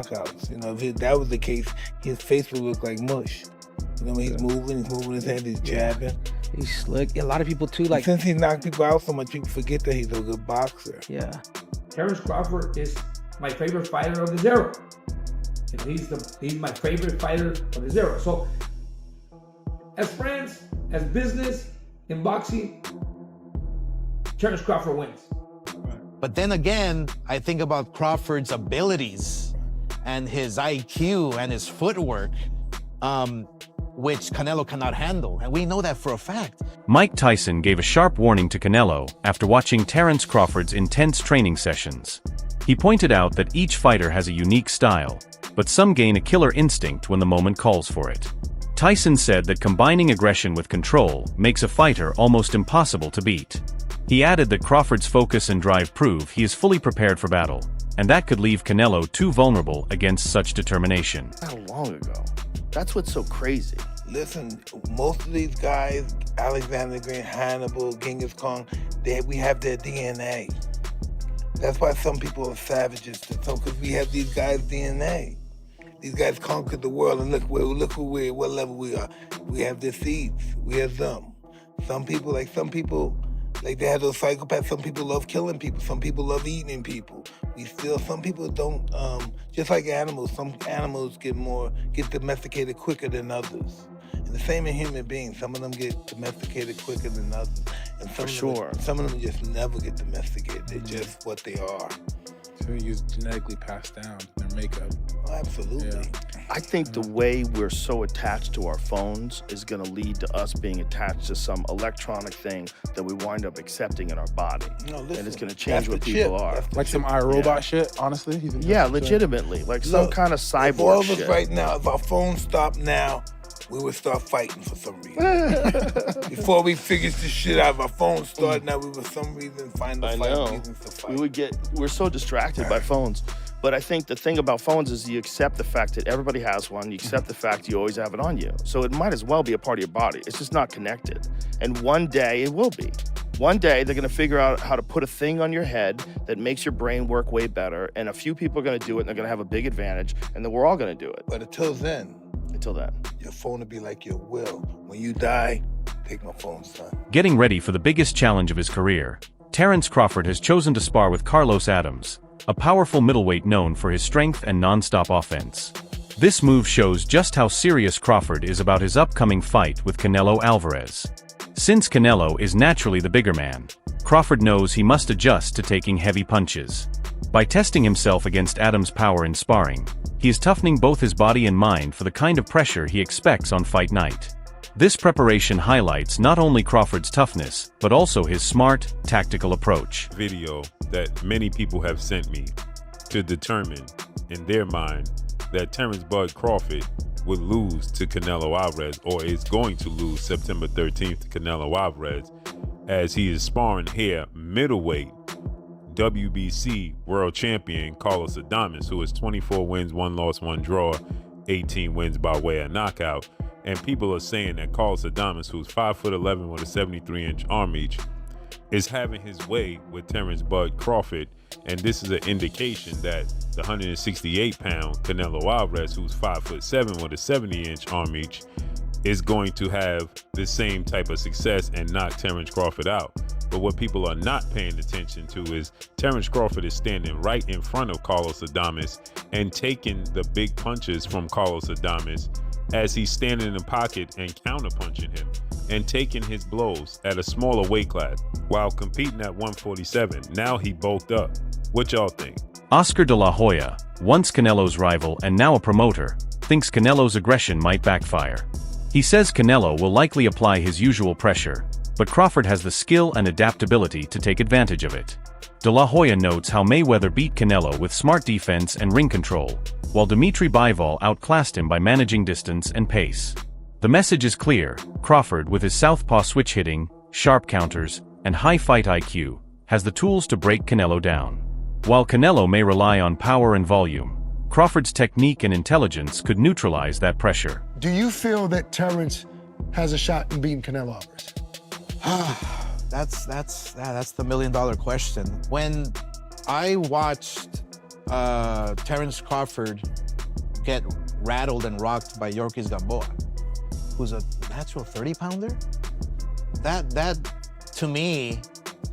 knockouts. You know, if that was the case, his face would look like mush. You know, when he's moving his head, he's jabbing. He's slick. A lot of people too, like, since he knocked people out so much, people forget that he's a good boxer. Yeah. Terence Crawford is my favorite fighter of this era. And he's my favorite fighter of this era. So, as friends, as business, in boxing, Terence Crawford wins. But then again, I think about Crawford's abilities and his IQ and his footwork, which Canelo cannot handle. And we know that for a fact. Mike Tyson gave a sharp warning to Canelo after watching Terence Crawford's intense training sessions. He pointed out that each fighter has a unique style, but some gain a killer instinct when the moment calls for it. Tyson said that combining aggression with control makes a fighter almost impossible to beat. He added that Crawford's focus and drive prove he is fully prepared for battle, and that could leave Canelo too vulnerable against such determination. Not long ago. That's what's so crazy. Listen, most of these guys, Alexander Green, Hannibal, Genghis Khan, we have their DNA. That's why some people are savages, because we have these guys' DNA. These guys conquered the world, and look who we are, what level we are. We have their seeds. We have them. Some people, they have those psychopaths. Some people love killing people. Some people love eating people. Some people don't, just like animals, some animals get domesticated quicker than others. And the same in human beings. Some of them get domesticated quicker than others. And some of them just never get domesticated. They're just what they are. So you genetically passed down their makeup. Oh, absolutely. Yeah. I think the way we're so attached to our phones is going to lead to us being attached to some electronic thing that we wind up accepting in our body. No, listen, and it's going to change what people are. Like some iRobot shit, honestly? Yeah, legitimately. Like some kind of cyborg if all of us shit. right now, if our phones stop now, we would start fighting for some reason. Before we figured this shit out, if our phones started now, we would for some reason find reasons to fight. We're so distracted by phones. But I think the thing about phones is you accept the fact that everybody has one. You accept the fact you always have it on you. So it might as well be a part of your body. It's just not connected. And one day it will be. One day they're going to figure out how to put a thing on your head that makes your brain work way better. And a few people are going to do it, and they're going to have a big advantage. And then we're all going to do it. But until then, your phone will be like your will. When you die, take my phone, son. Getting ready for the biggest challenge of his career, Terence Crawford has chosen to spar with Carlos Adams, a powerful middleweight known for his strength and non-stop offense. This move shows just how serious Crawford is about his upcoming fight with Canelo Alvarez. Since Canelo is naturally the bigger man, Crawford knows he must adjust to taking heavy punches. By testing himself against Adams' power in sparring, he is toughening both his body and mind for the kind of pressure he expects on fight night. This preparation highlights not only Crawford's toughness, but also his smart, tactical approach. Video that many people have sent me to determine in their mind that Terence Bud Crawford would lose to Canelo Alvarez, or is going to lose September 13th to Canelo Alvarez, as he is sparring here middleweight WBC world champion Carlos Adames, who is 24 wins, 1 loss, 1 draw, 18 wins by way of knockout. And people are saying that Carlos Adames, who's 5'11" with a 73-inch arm reach, is having his way with Terence Bud Crawford. And this is an indication that the 168-pound Canelo Alvarez, who's 5'7" with a 70-inch arm reach, is going to have the same type of success and knock Terence Crawford out. But what people are not paying attention to is Terence Crawford is standing right in front of Carlos Adames and taking the big punches from Carlos Adames as he's standing in the pocket and counterpunching him and taking his blows at a smaller weight class while competing at 147. Now he bulked up. What y'all think? Oscar de la Hoya, once Canelo's rival and now a promoter, thinks Canelo's aggression might backfire. He says Canelo will likely apply his usual pressure, but Crawford has the skill and adaptability to take advantage of it. De La Hoya notes how Mayweather beat Canelo with smart defense and ring control, while Dimitri Bivol outclassed him by managing distance and pace. The message is clear: Crawford, with his southpaw switch hitting, sharp counters, and high fight IQ, has the tools to break Canelo down. While Canelo may rely on power and volume, Crawford's technique and intelligence could neutralize that pressure. Do you feel that Terence has a shot in beating Canelo Alvarez? That's the $1 million question. When I watched Terence Crawford get rattled and rocked by Yorkis Gamboa, who's a natural 30-pounder? That to me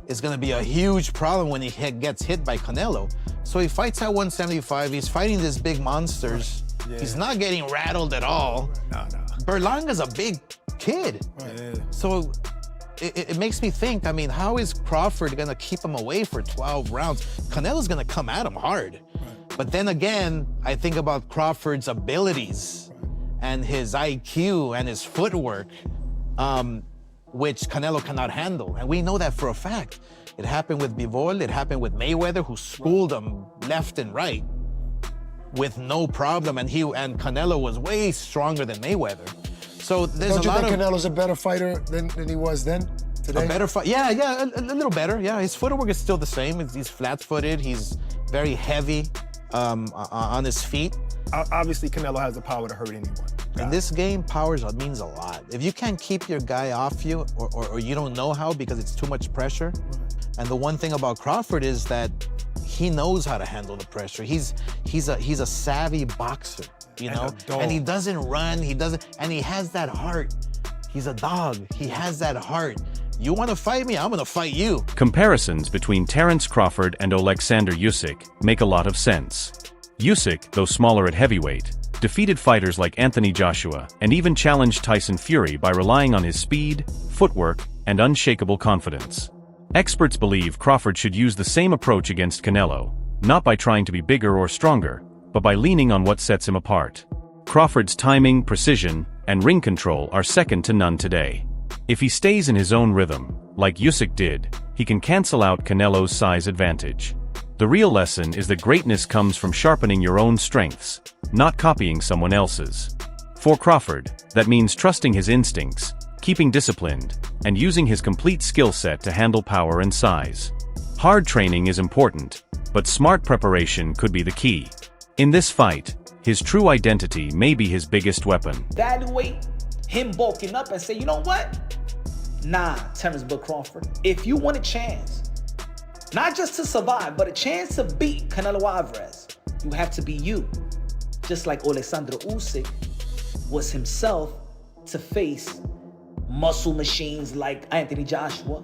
is going to be a huge problem when he gets hit by Canelo. So he fights at 175. He's fighting these big monsters. Yeah. He's not getting rattled at all. No. Berlanga's a big kid. Yeah. So it makes me think, I mean, how is Crawford going to keep him away for 12 rounds? Canelo's going to come at him hard. Right. But then again, I think about Crawford's abilities and his IQ and his footwork, which Canelo cannot handle. And we know that for a fact. It happened with Bivol, it happened with Mayweather, who schooled him left and right with no problem. And Canelo was way stronger than Mayweather. So there's Don't you think Canelo's a better fighter than he was then, today? A better fight, yeah, a little better, yeah. His footwork is still the same. He's flat-footed, he's very heavy on his feet. Obviously, Canelo has the power to hurt anyone. In this game, power means a lot. If you can't keep your guy off you, or you don't know how because it's too much pressure, and the one thing about Crawford is that he knows how to handle the pressure. He's a savvy boxer, you know? And he doesn't run, and he has that heart. He's a dog, he has that heart. You want to fight me? I'm going to fight you. Comparisons between Terence Crawford and Alexander Usyk make a lot of sense. Usyk, though smaller at heavyweight, defeated fighters like Anthony Joshua and even challenged Tyson Fury by relying on his speed, footwork, and unshakable confidence. Experts believe Crawford should use the same approach against Canelo, not by trying to be bigger or stronger, but by leaning on what sets him apart. Crawford's timing, precision, and ring control are second to none today. If he stays in his own rhythm, like Usyk did, he can cancel out Canelo's size advantage. The real lesson is that greatness comes from sharpening your own strengths, not copying someone else's. For Crawford, that means trusting his instincts, keeping disciplined, and using his complete skill set to handle power and size. Hard training is important, but smart preparation could be the key. In this fight, his true identity may be his biggest weapon. Evaluate him bulking up and say, you know what? Nah, Terence Crawford, if you want a chance, not just to survive, but a chance to beat Canelo Alvarez, you have to be you. Just like Alexander Usyk was himself to face muscle machines like Anthony Joshua,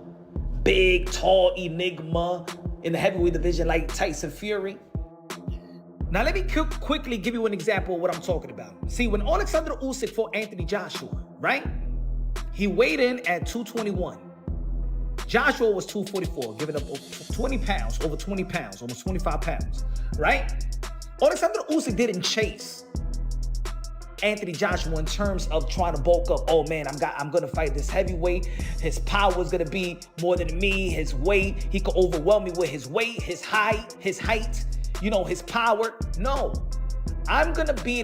big, tall enigma in the heavyweight division like Tyson Fury. Now let me quickly give you an example of what I'm talking about. See, when Alexander Usyk fought Anthony Joshua, right? He weighed in at 221. Joshua was 244, giving up 20 pounds, over 20 pounds, almost 25 pounds, right? Alexander Usyk didn't chase Anthony Joshua in terms of trying to bulk up. Oh man, I'm gonna fight this heavyweight. His power is gonna be more than me. His weight, he could overwhelm me with his weight, his height, you know, his power. No, I gotta be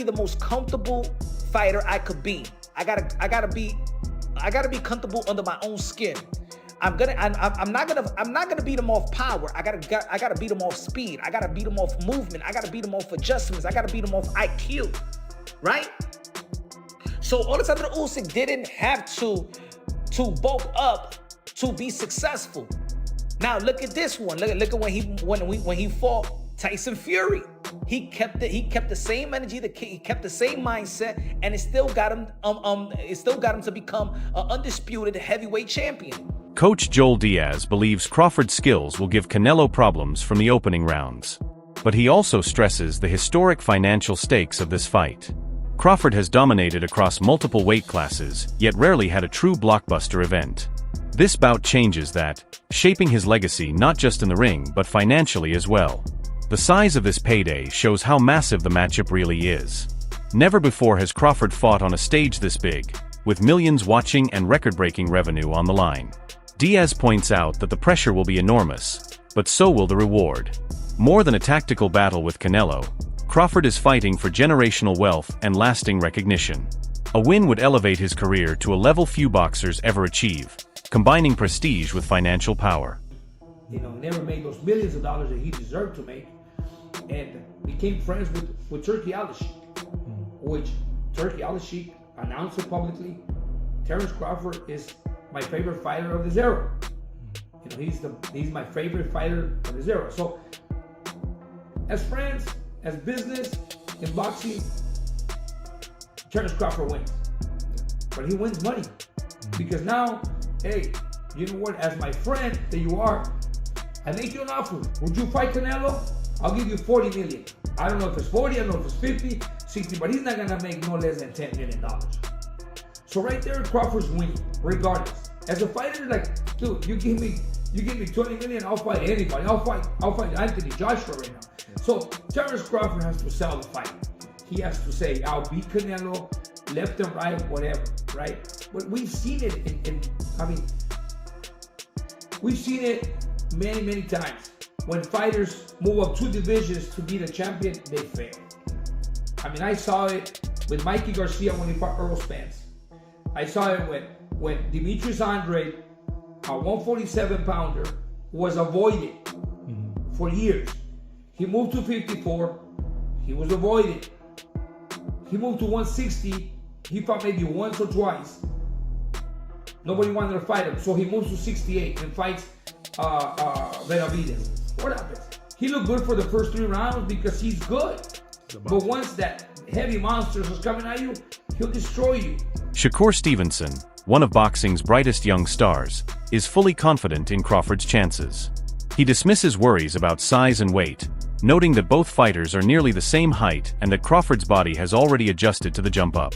the most comfortable fighter I could be. I gotta be comfortable under my own skin. I'm not gonna beat him off power. I gotta beat him off speed. I gotta beat him off movement. I gotta beat him off adjustments. I gotta beat him off IQ, right? So Alexander Usyk didn't have to bulk up to be successful. Now look at this one. Look at when he fought Tyson Fury. He kept the same energy, he kept the same mindset, and it still got him to become an undisputed heavyweight champion. Coach Joel Diaz believes Crawford's skills will give Canelo problems from the opening rounds. But he also stresses the historic financial stakes of this fight. Crawford has dominated across multiple weight classes, yet rarely had a true blockbuster event. This bout changes that, shaping his legacy not just in the ring but financially as well. The size of this payday shows how massive the matchup really is. Never before has Crawford fought on a stage this big, with millions watching and record-breaking revenue on the line. Diaz points out that the pressure will be enormous, but so will the reward. More than a tactical battle with Canelo, Crawford is fighting for generational wealth and lasting recognition. A win would elevate his career to a level few boxers ever achieve, combining prestige with financial power. You know, he never made those millions of dollars that he deserved to make, and became friends with Turki Al-Sheikh, which Turki Al-Sheikh announced it publicly. Terence Crawford is my favorite fighter of this era. You know, he's my favorite fighter of this era. So as friends, as business, in boxing, Terence Crawford wins. But he wins money. Because now, hey, you know what? As my friend that you are, I make you an offer. Would you fight Canelo? I'll give you 40 million. I don't know if it's 40, I don't know if it's 50, 60, but he's not gonna make no less than $10 million. So right there, Crawford's winning, regardless. As a fighter, like, dude, you give me 20 million, I'll fight anybody. I'll fight Anthony Joshua right now. So Terence Crawford has to sell the fight. He has to say, I'll beat Canelo, left and right, whatever, right? But we've seen it we've seen it many, many times. When fighters move up 2 divisions to be the champion, they fail. I mean, I saw it with Mikey Garcia when he fought Earl Spence. I saw it when Demetrius Andrade, a 147-pounder, was avoided for years. He moved to 54, he was avoided. He moved to 160, he fought maybe once or twice. Nobody wanted to fight him, so he moves to 68 and fights Benavidez. What happens? He looked good for the first 3 rounds because he's good. But once that heavy monster is coming at you, he'll destroy you. Shakur Stevenson, one of boxing's brightest young stars, is fully confident in Crawford's chances. He dismisses worries about size and weight, noting that both fighters are nearly the same height and that Crawford's body has already adjusted to the jump up.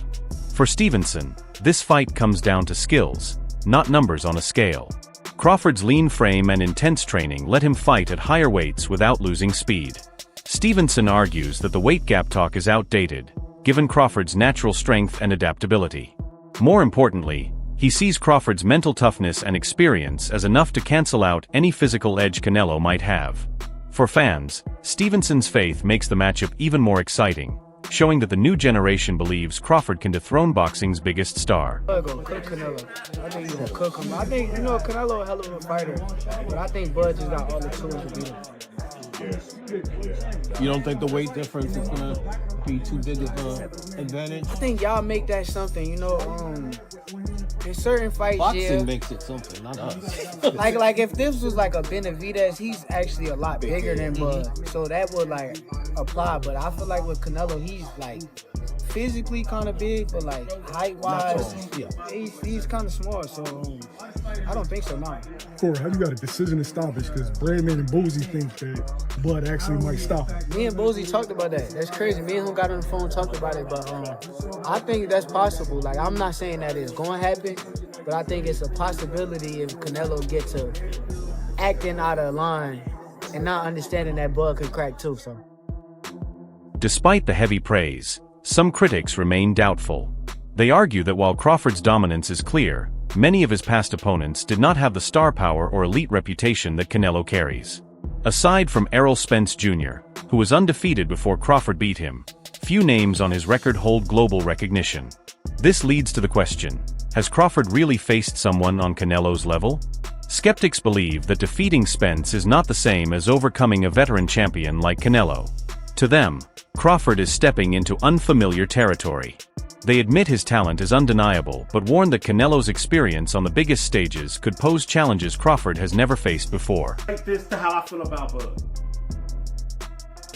For Stevenson, this fight comes down to skills, not numbers on a scale. Crawford's lean frame and intense training let him fight at higher weights without losing speed. Stevenson argues that the weight gap talk is outdated, given Crawford's natural strength and adaptability. More importantly, he sees Crawford's mental toughness and experience as enough to cancel out any physical edge Canelo might have. For fans, Stevenson's faith makes the matchup even more exciting, showing that the new generation believes Crawford can dethrone boxing's biggest star. Bud gonna cook Canelo. I think he's gonna cook him. I think, Canelo a hell of a fighter, but I think Bud just got all the tools to beat him. You don't think the weight difference is gonna be too big of an advantage? I think y'all make that something, in certain fights, boxing makes it something, not us. like if this was like a Benavidez, he's actually a lot bigger than Bud, so that would like apply. But I feel like with Canelo, he's like physically kind of big, but like height-wise, he's kind of small. So I don't think so now. Corey, how you got a decision to stoppage? Because Brandman and Boozy think that Bud actually might stop him. Me and Boozy talked about that. That's crazy. Me and him got on the phone, talked about it, but I think that's possible. Like, I'm not saying that it's going to happen, but I think it's a possibility if Canelo gets to acting out of line and not understanding that Bud could crack too. So, despite the heavy praise, some critics remain doubtful. They argue that while Crawford's dominance is clear, many of his past opponents did not have the star power or elite reputation that Canelo carries. Aside from Errol Spence Jr., who was undefeated before Crawford beat him, few names on his record hold global recognition. This leads to the question, has Crawford really faced someone on Canelo's level? Skeptics believe that defeating Spence is not the same as overcoming a veteran champion like Canelo. To them, Crawford is stepping into unfamiliar territory. They admit his talent is undeniable, but warn that Canelo's experience on the biggest stages could pose challenges Crawford has never faced before. This to how I feel about Bud.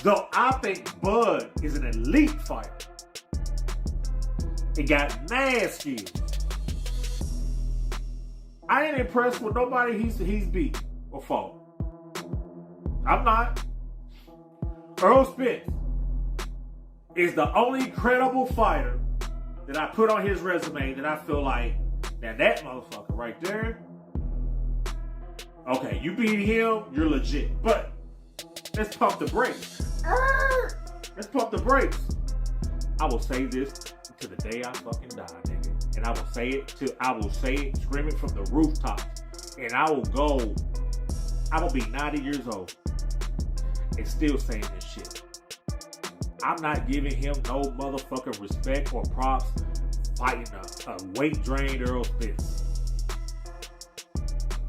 Though I think Bud is an elite fighter. He got mad skills. I ain't impressed with nobody he's beat or fought. I'm not. Earl Spence is the only credible fighter that I put on his resume that I feel like, now that motherfucker right there, okay, you beat him, you're legit. But let's pump the brakes. Let's pump the brakes. I will say this to the day I fucking die, nigga. And I will say it, scream it from the rooftops. And I will be 90 years old and still saying this shit. I'm not giving him no motherfucking respect or props fighting a weight-drained Earl Spence.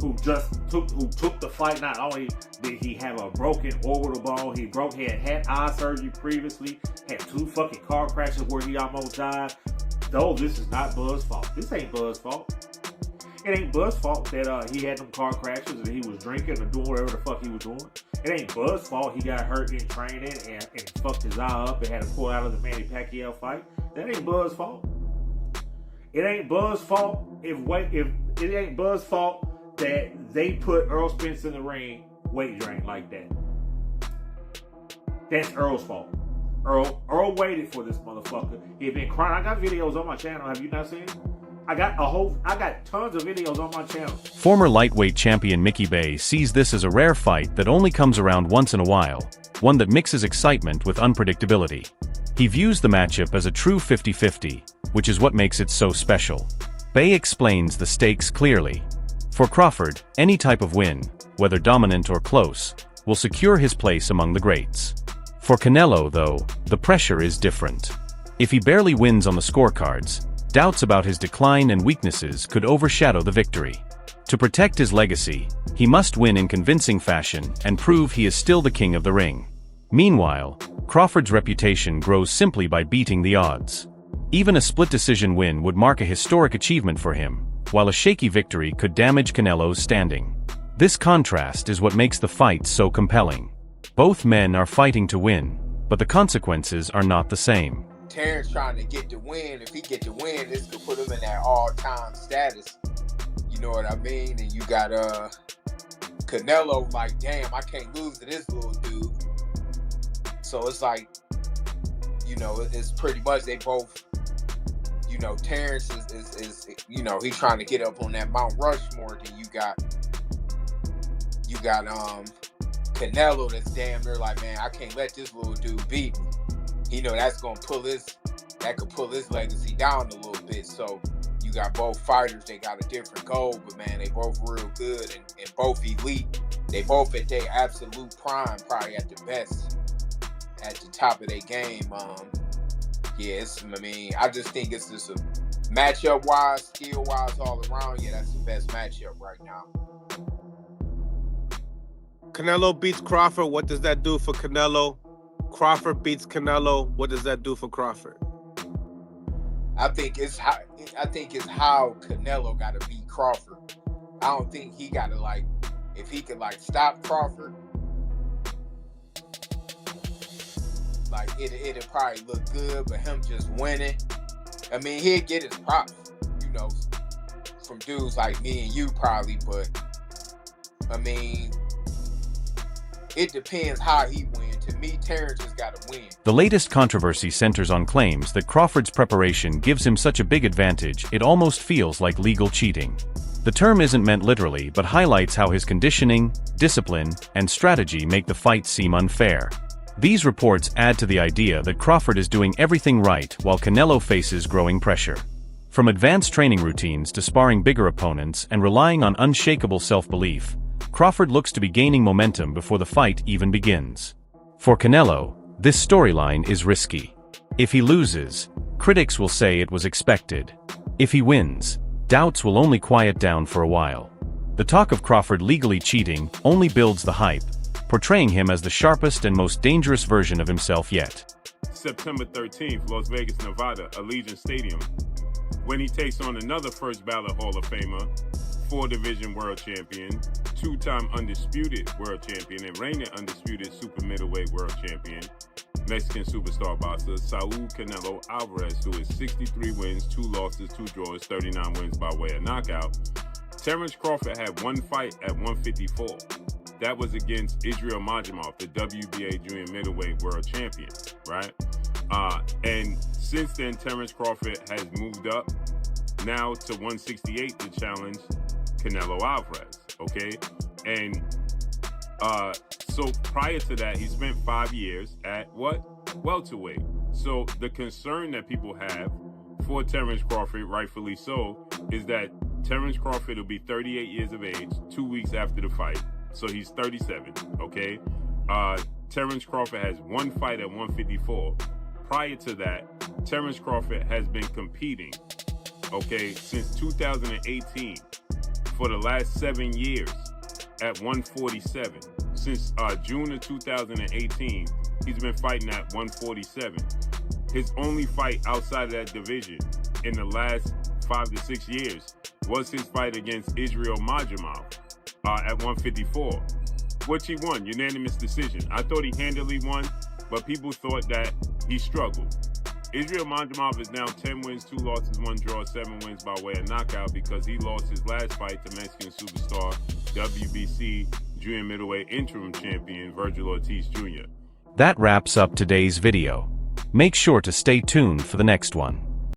Who took the fight. Not only did he have a broken orbital bone, he had eye surgery previously, had 2 fucking car crashes where he almost died. Though this is not Bud's fault. This ain't Bud's fault. It ain't Bud's fault that he had them car crashes and he was drinking or doing whatever the fuck he was doing. It ain't Bud's fault he got hurt in training and fucked his eye up and had to pull out of the Manny Pacquiao fight. That ain't Bud's fault. It ain't Bud's fault if it ain't Bud's fault that they put Earl Spence in the ring weight drain like that. That's Earl's fault. Earl waited for this motherfucker. He had been crying. I got videos on my channel. Have you not seen it? I got tons of videos on my channel. Former lightweight champion Mickey Bay sees this as a rare fight that only comes around once in a while, one that mixes excitement with unpredictability. He views the matchup as a true 50-50, which is what makes it so special. Bay explains the stakes clearly. For Crawford, any type of win, whether dominant or close, will secure his place among the greats. For Canelo, though, the pressure is different. If he barely wins on the scorecards, doubts about his decline and weaknesses could overshadow the victory. To protect his legacy, he must win in convincing fashion and prove he is still the king of the ring. Meanwhile, Crawford's reputation grows simply by beating the odds. Even a split decision win would mark a historic achievement for him, while a shaky victory could damage Canelo's standing. This contrast is what makes the fight so compelling. Both men are fighting to win, but the consequences are not the same. Terence trying to get the win. If he get the win, this could put him in that all-time status. You know what I mean? And you got Canelo like, damn, I can't lose to this little dude. So it's like, you know, it's pretty much they both, you know, Terence is you know, he's trying to get up on that Mount Rushmore. Then you got Canelo that's damn near like, man, I can't let this little dude beat me. You know, that could pull his legacy down a little bit. So you got both fighters, they got a different goal, but man, they both real good and both elite. They both at their absolute prime, probably at the best, at the top of their game. Yeah, I just think it's just a matchup-wise, skill-wise, all around. Yeah, that's the best matchup right now. Canelo beats Crawford. What does that do for Canelo? Crawford beats Canelo. What does that do for Crawford? I think it's how Canelo got to beat Crawford. I don't think he got to if he could stop Crawford. It'd probably look good, but him just winning. I mean, he'd get his props, you know, from dudes like me and you probably, but I mean, it depends how he wins. To me, Terence has got to win. The latest controversy centers on claims that Crawford's preparation gives him such a big advantage it almost feels like legal cheating. The term isn't meant literally, but highlights how his conditioning, discipline, and strategy make the fight seem unfair. These reports add to the idea that Crawford is doing everything right while Canelo faces growing pressure. From advanced training routines to sparring bigger opponents and relying on unshakable self-belief, Crawford looks to be gaining momentum before the fight even begins. For Canelo, this storyline is risky. If he loses, critics will say it was expected. If he wins, doubts will only quiet down for a while. The talk of Crawford legally cheating only builds the hype, portraying him as the sharpest and most dangerous version of himself yet. September 13th, Las Vegas, Nevada, Allegiant Stadium, when he takes on another first ballot Hall of Famer, 4-division world champion, 2-time undisputed world champion, and reigning undisputed super middleweight world champion, Mexican superstar boxer Saul Canelo Alvarez, who is 63 wins, 2 losses, 2 draws, 39 wins by way of knockout. Terence Crawford had one fight at 154. That was against Israel Majimov, the WBA junior middleweight world champion, right? And since then, Terence Crawford has moved up now to 168 to challenge Canelo Alvarez, okay? And so prior to that, he spent 5 years at what? Welterweight. So the concern that people have for Terence Crawford, rightfully so, is that Terence Crawford will be 38 years of age 2 weeks after the fight. So he's 37, okay? Terence Crawford has one fight at 154. Prior to that, Terence Crawford has been competing, okay, since 2018 for the last 7 years at 147. Since June of 2018, he's been fighting at 147. His only fight outside of that division in the last 5 to 6 years was his fight against Israel Madrimov at 154, which he won, unanimous decision. I thought he handily won, but people thought that he struggled. Israel Madrimov is now 10 wins, 2 losses, 1 draw, 7 wins by way of knockout because he lost his last fight to Mexican superstar, WBC junior middleweight interim champion Virgil Ortiz Jr. That wraps up today's video. Make sure to stay tuned for the next one.